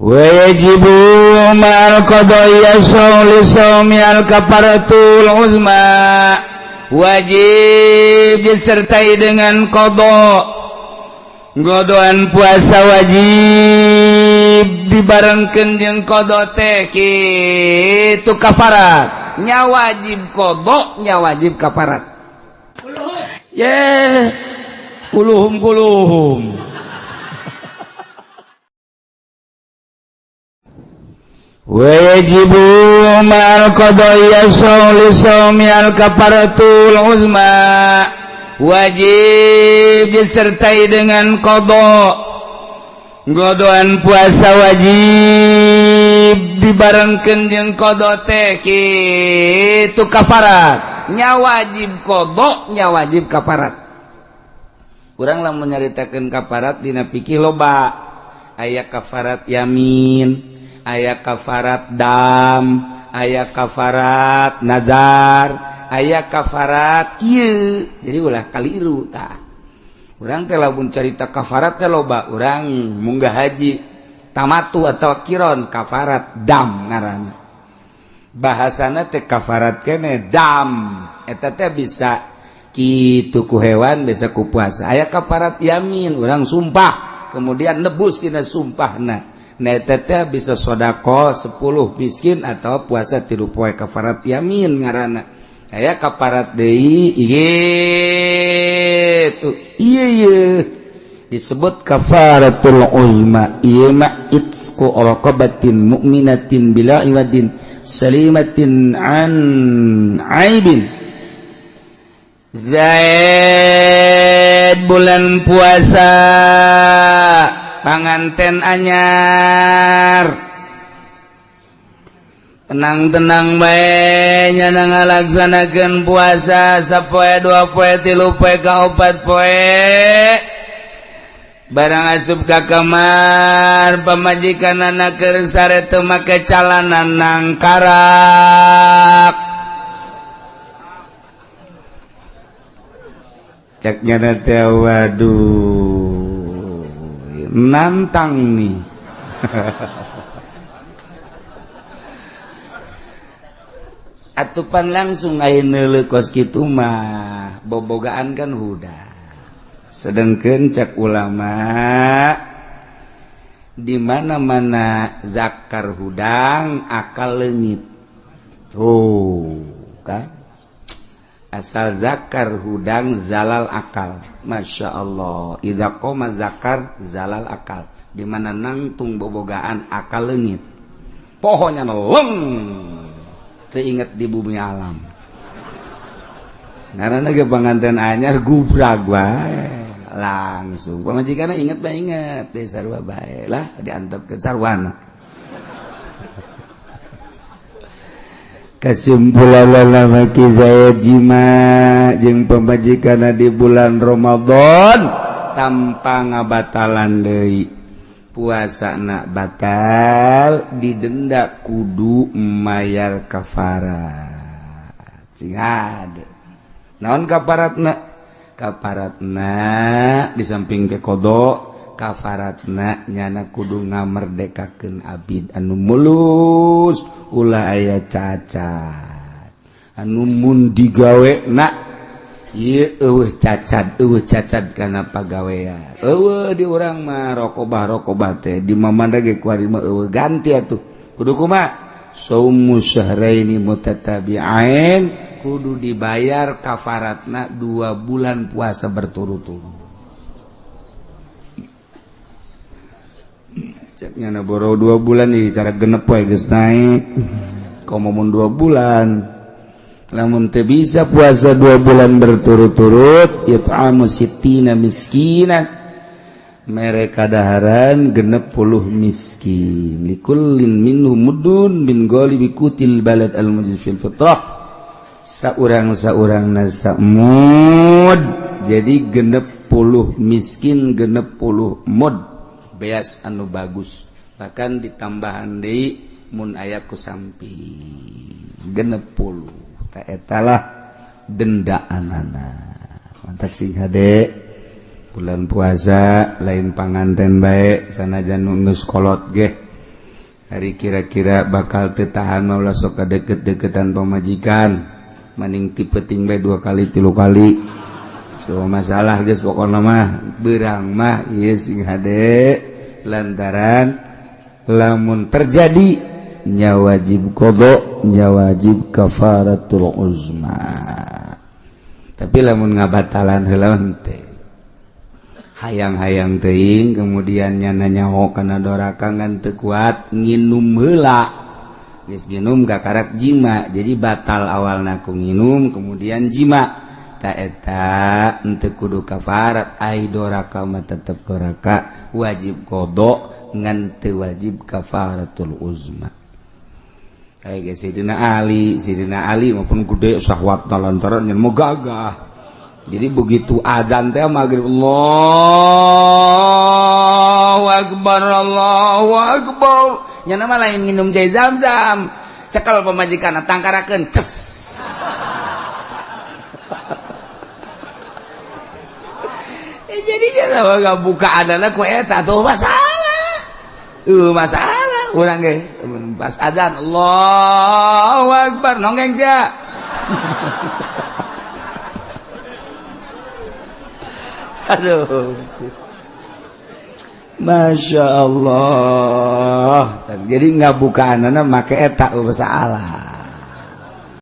wajibu mal qadaya shauli al kafaratul uzma wajib disertai dengan qada godoan puasa wajib dibarengkeun jeung qada teh kitu kafarat nya wajib qada nya wajib kafarat ye kuluhum wajibu mal qadaya shauli al kafaratul uzma wajib disertai dengan qada godoan puasa wajib dibarengkeun jeung qada teh kitu kafarat nya wajib qada nya wajib kafarat urang lamun nyaritakeun kafarat dina fikih loba aya kafarat yamin aya kafarat dam, aya kafarat nazar, aya kafarat ieu. Jadi ulah kaliru tah. Urang teh lamun carita kafarat teh loba, urang munggah haji tamatu atau kiron kafarat dam ngaranna. Bahasana teh kafarat keneh dam. Eta teh bisa kitu ku hewan, bisa ku puasa. Aya kafarat yamin, urang sumpah, kemudian nebus tina sumpahna. Netete bisa sodako 10 miskin atau puasa 3 poe kafarat yamin ngaranna aya kafarat deui itu iya disebut kafaratul uzma ieu ma itsqu raqabatin mu'minatin bila iwadin salimatin an aibin Zaid bulan puasa panganten anyar tenang-tenang bae nya ngalaksanakeun puasa sapoe 2 poe 3 poe ka 4 poe barang asup ka kamar pamajikanana keur sare teu make calanan nang karak ceknya teh waduh nantang nih atupan langsung ayeuna neuleuh kos kitu mah bobogaan kan huda sedengkeun cek ulama di mana-mana zakar hudang akal leungit tuh kan asal zakar hudang zalal akal masya Allah idza qoma zakar zalal akal di mana nangtung bobogaan akal leungit pohonnya leng teu inget di bumi alam ngaranna ge panganten anyar gubrag wae langsung pamajikanna inget bae inget teh sarua bae lah diantepkeun sarwana kesimpulan lama Zaid jima jeung pamajikanna di bulan Ramadan tanpa ngabatalan deui puasana batal didenda kudu mayar kafarat cing hade naon kafaratna di samping ke qada kafaratna nyana kudu ngamerdekakeun abid anu mulus ulah aya cacat anu mun digawena ieu eueuh cacat kana pagawean eueuh di urang mah rokobah teh di mamanda ge ku ari mah eueuh ganti atuh kudu kumaha saumu syahraini mutatabi'ain kudu dibayar kafaratna 2 bulan puasa berturut-turut ceknya na boro 2 bulan nih cara genep wae geus naik komo mun 2 bulan lamun teu bisa puasa 2 bulan berturut-turut yut'amu sittina miskinan mereka daharan 60 miskin likullin minhum muddun min ghalibi kutil balad al-mujid fil fitrah saurang-saurangna samud jadi 60 miskin 60 mud beas anu bagus bahkan ditambahan deui mun aya ku samping 60 ta etalah dendaanana mantak sing hade bulan puasa lain panganten bae sanajan geus kolot ge hari kira-kira bakal tetahan maulah sok deket-deketan pemajikan maning tipeting bae 2 kali 3 kali so masalah geus pokona mah beurang mah ieu sing hade lantaran lamun terjadi nya wajib qada nya wajib kafaratul uzma tapi lamun ngabatalan heula teh hayang-hayang teuing kemudian nyana nyaho kana doraka ngan teu kuat nginum heula geus nginum gakarak jima jadi batal awalna ku nginum kemudian jima ta eta henteu kudu kafarat ai doraka mah tetep doraka wajib qada ngan teu wajib kafaratul uzma aya ge Sidina Ali maupun gede sahwatna lantaran yen mau gagah jadi begitu adzan teh maghrib Allahu akbar nya nama lain minum jai Zam-Zam cekel pamajikanna tangkarakeun ces jadi jangan enggak buka adana ku eta tuh masalah urang ge pas adzan Allahu akbar nonggeng sia aduh Masya Allah jadi nggak buka anana make eta masalah